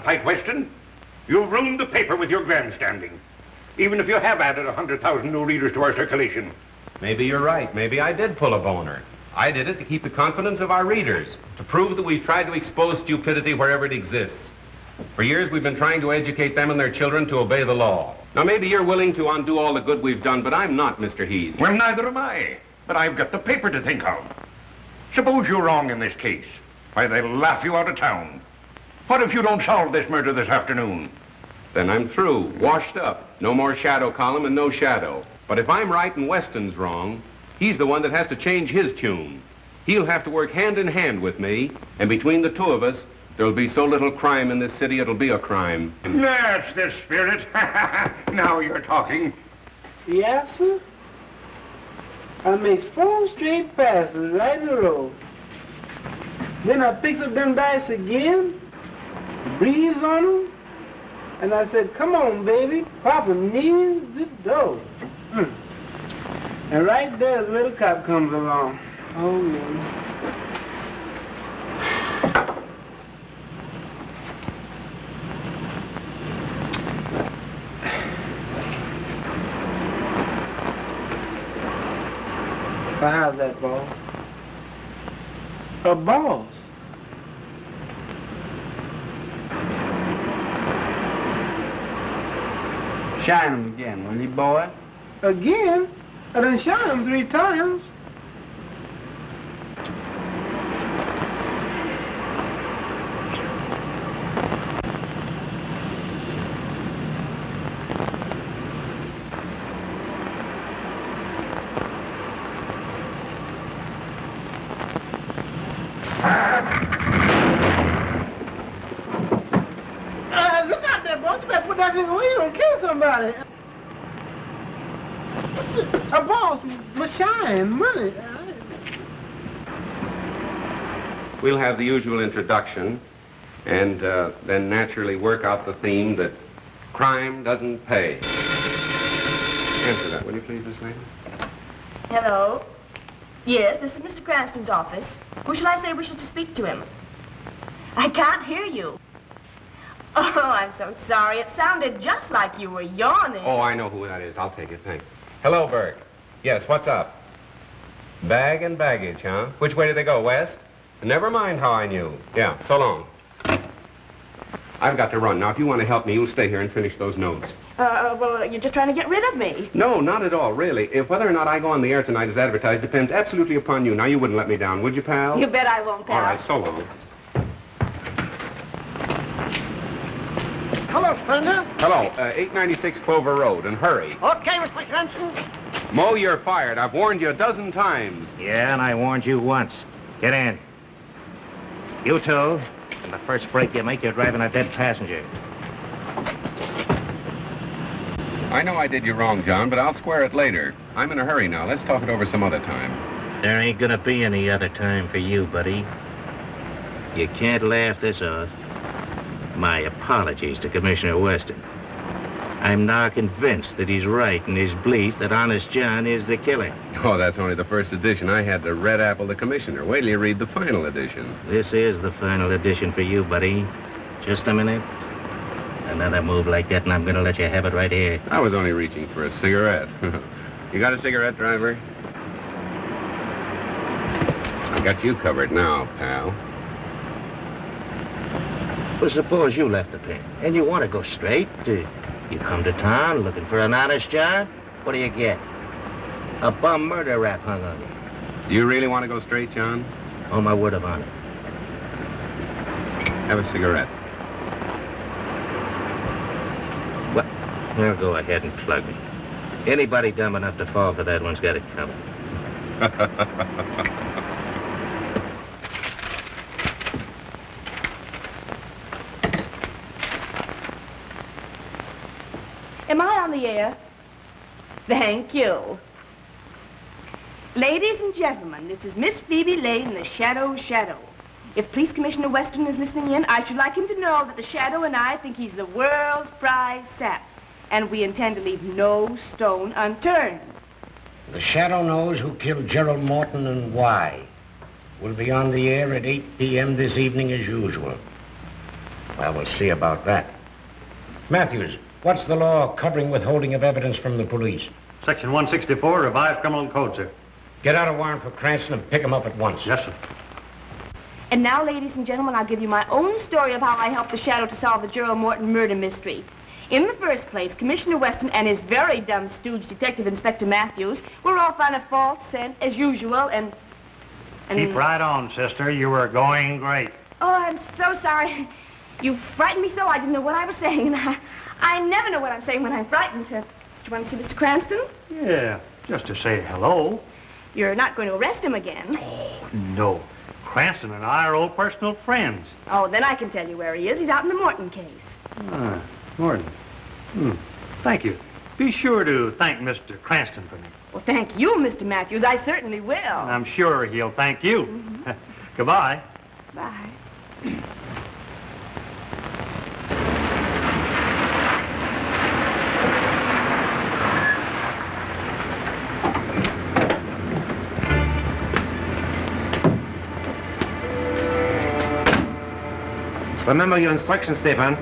Fight Weston. You've ruined the paper with your grandstanding. Even if you have added 100,000 new readers to our circulation. Maybe you're right. Maybe I did pull a boner. I did it to keep the confidence of our readers, to prove that we've tried to expose stupidity wherever it exists. For years, we've been trying to educate them and their children to obey the law. Now, maybe you're willing to undo all the good we've done, but I'm not, Mr. Heath. Well, neither am I. But I've got the paper to think of. Suppose you're wrong in this case. Why, they'll laugh you out of town. What if you don't solve this murder this afternoon? Then I'm through, washed up. No more shadow column and no shadow. But if I'm right and Weston's wrong, he's the one that has to change his tune. He'll have to work hand in hand with me, and between the two of us, there'll be so little crime in this city, it'll be a crime. That's the spirit. Now you're talking. Yes, sir. I makes 4 straight passes right in a row. Then I picks up them dice again, breathes on them, and I said, come on, baby, Papa needs the dough. And right there's where the cop comes along. Oh, man. Well, how's that, boss? A boss? Shine him again, will you, boy? Again? I done shot him 3 times. Look out there, boss. You better put that thing away. You're gonna kill somebody. A boss, my shine, money. We'll have the usual introduction, and then naturally work out the theme that crime doesn't pay. Answer that, will you please, Miss Lane? Hello? Yes, this is Mr. Cranston's office. Who shall I say wishes to speak to him? I can't hear you. Oh, I'm so sorry. It sounded just like you were yawning. Oh, I know who that is. I'll take it, thanks. Hello, Burke. Yes, what's up? Bag and baggage, huh? Which way did they go, west? Never mind how I knew. Yeah, so long. I've got to run. Now, if you want to help me, you'll stay here and finish those notes. Well, you're just trying to get rid of me. No, not at all, really. If whether or not I go on the air tonight as advertised depends absolutely upon you. Now, you wouldn't let me down, would you, pal? You bet I won't, pal. All right, so long. Hello, Splendor. Hello, 896 Clover Road, and hurry. Okay, Mr. Cranston. Mo, you're fired. I've warned you a dozen times. Yeah, and I warned you once. Get in. You two, and the first break you make, you're driving a dead passenger. I know I did you wrong, John, but I'll square it later. I'm in a hurry now. Let's talk it over some other time. There ain't gonna be any other time for you, buddy. You can't laugh this off. My apologies to Commissioner Weston. I'm now convinced that he's right in his belief that Honest John is the killer. Oh, that's only the first edition. I had to red apple the commissioner. Wait till you read the final edition. This is the final edition for you, buddy. Just a minute. Another move like that, and I'm gonna let you have it right here. I was only reaching for a cigarette. You got a cigarette, driver? I got you covered now, pal. Well, suppose you left the pen, and you want to go straight. You come to town looking for an honest job. What do you get? A bum murder rap hung on you. Do you really want to go straight, John? On my word of honor. Have a cigarette. Well, go ahead and plug me. Anybody dumb enough to fall for that one's got it covered. Am I on the air? Thank you. Ladies and gentlemen, this is Miss Phoebe Lane, the Shadow. If Police Commissioner Weston is listening in, I should like him to know that the Shadow and I think he's the world's prize sap, and we intend to leave no stone unturned. The Shadow knows who killed Gerald Morton and why. We'll be on the air at 8 p.m. this evening as usual. Well, we'll see about that. Matthews, what's the law covering withholding of evidence from the police? Section 164, Revised Criminal Code, sir. Get out a warrant for Cranston and pick him up at once. Yes, sir. And now, ladies and gentlemen, I'll give you my own story of how I helped the Shadow to solve the Gerald Morton murder mystery. In the first place, Commissioner Weston and his very dumb stooge, Detective Inspector Matthews, were off on a false scent, as usual, and... Keep right on, sister. You were going great. Oh, I'm so sorry. You frightened me so I didn't know what I was saying, and I never know what I'm saying when I'm frightened. Do you want to see Mr. Cranston? Yeah, just to say hello. You're not going to arrest him again. Oh, no. Cranston and I are old personal friends. Oh, then I can tell you where he is. He's out in the Morton case. Ah, Morton. Thank you. Be sure to thank Mr. Cranston for me. Well, thank you, Mr. Matthews. I certainly will. I'm sure he'll thank you. Mm-hmm. Goodbye. Bye. Remember your instructions, Stefan.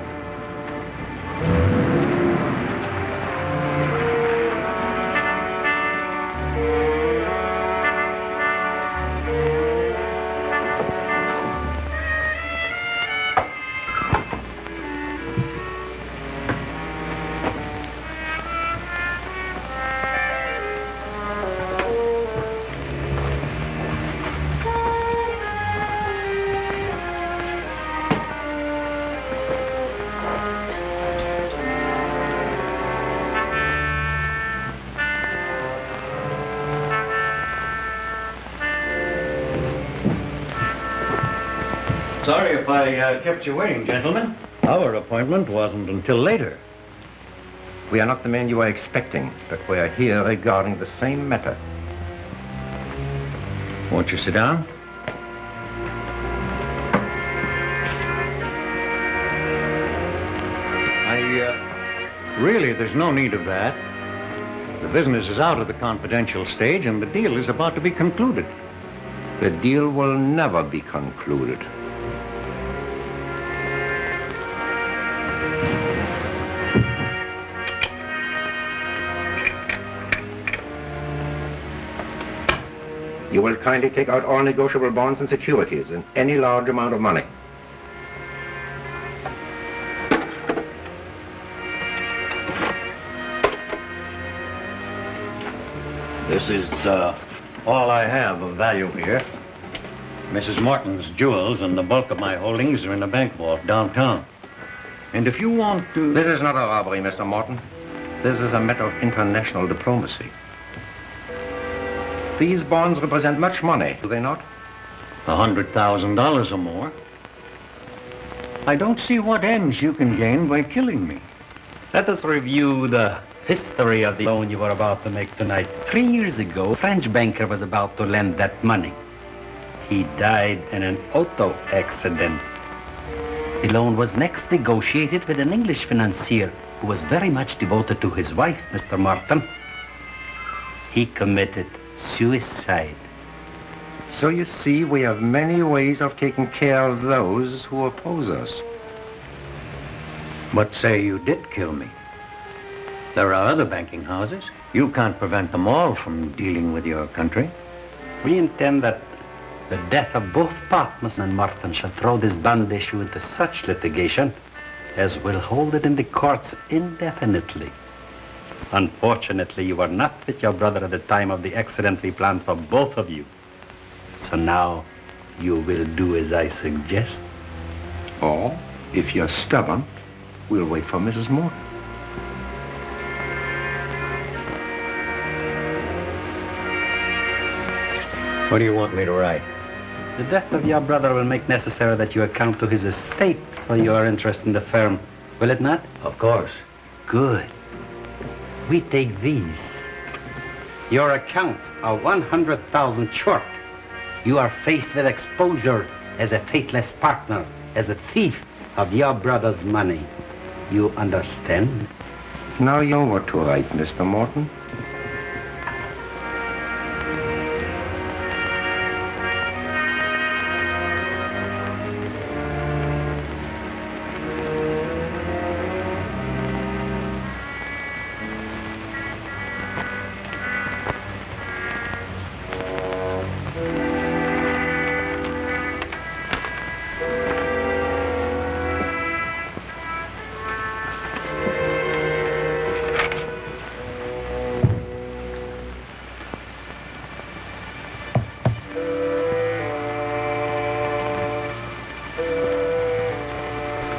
Sorry if I kept you waiting, gentlemen. Our appointment wasn't until later. We are not the men you are expecting, but we are here regarding the same matter. Won't you sit down? Really, there's no need of that. The business is out of the confidential stage, and the deal is about to be concluded. The deal will never be concluded. You will kindly take out all negotiable bonds and securities and any large amount of money. This is all I have of value here. Mrs. Morton's jewels and the bulk of my holdings are in the bank vault downtown. And if you want to... This is not a robbery, Mr. Morton. This is a matter of international diplomacy. These bonds represent much money, do they not? $100,000 or more. I don't see what ends you can gain by killing me. Let us review the history of the loan you were about to make tonight. 3 years ago, a French banker was about to lend that money. He died in an auto accident. The loan was next negotiated with an English financier who was very much devoted to his wife, Mr. Morton. He committed suicide. So you see, we have many ways of taking care of those who oppose us. But say you did kill me. There are other banking houses. You can't prevent them all from dealing with your country. We intend that the death of both partners and Morton shall throw this bond issue into such litigation as will hold it in the courts indefinitely. Unfortunately, you were not with your brother at the time of the accident we planned for both of you. So now you will do as I suggest. Or, if you're stubborn, we'll wait for Mrs. Morton. What do you want me to write? The death of your brother will make necessary that you account to his estate for your interest in the firm, will it not? Of course. Good. We take these. Your accounts are 100,000 short. You are faced with exposure as a faithless partner, as a thief of your brother's money. You understand? Now you know what to write, Mr. Morton.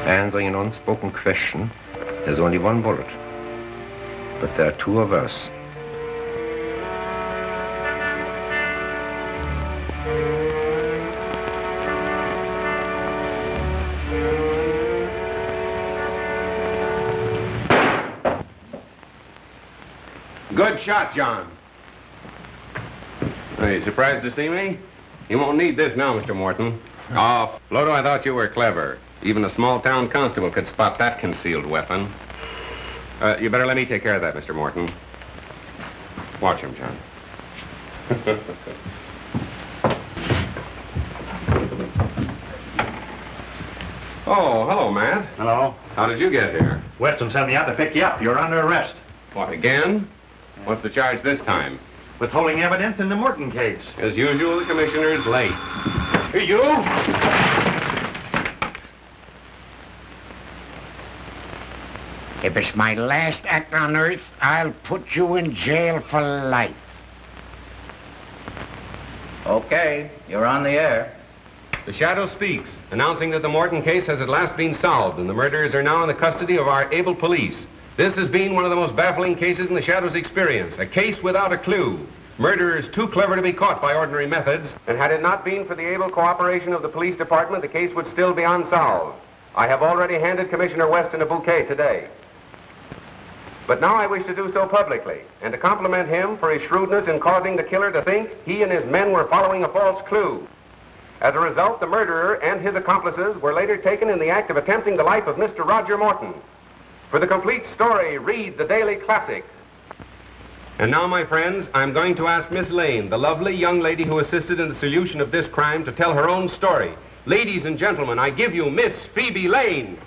Answering an unspoken question, there's only one bullet. But there are two of us. Good shot, John. Are you surprised to see me? You won't need this now, Mr. Morton. Oh, Floto, I thought you were clever. Even a small-town constable could spot that concealed weapon. You better let me take care of that, Mr. Morton. Watch him, John. Oh, hello, Matt. Hello. How did you get here? Weston sent me out to pick you up. You're under arrest. What, again? What's the charge this time? Withholding evidence in the Morton case. As usual, the commissioner's late. You? If it's my last act on Earth, I'll put you in jail for life. Okay, you're on the air. The Shadow speaks, announcing that the Morton case has at last been solved and the murderers are now in the custody of our able police. This has been one of the most baffling cases in the Shadow's experience, a case without a clue. Murderers too clever to be caught by ordinary methods, and had it not been for the able cooperation of the police department, the case would still be unsolved. I have already handed Commissioner Weston a bouquet today. But now I wish to do so publicly, and to compliment him for his shrewdness in causing the killer to think he and his men were following a false clue. As a result, the murderer and his accomplices were later taken in the act of attempting the life of Mr. Roger Morton. For the complete story, read the Daily Classic. And now, my friends, I'm going to ask Miss Lane, the lovely young lady who assisted in the solution of this crime, to tell her own story. Ladies and gentlemen, I give you Miss Phoebe Lane.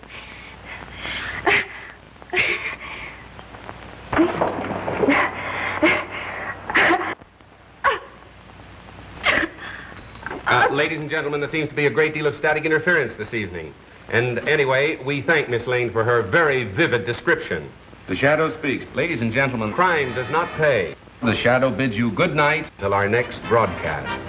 Ladies and gentlemen, there seems to be a great deal of static interference this evening. And anyway, we thank Miss Lane for her very vivid description. The Shadow speaks. Ladies and gentlemen, crime does not pay. The Shadow bids you good night till our next broadcast.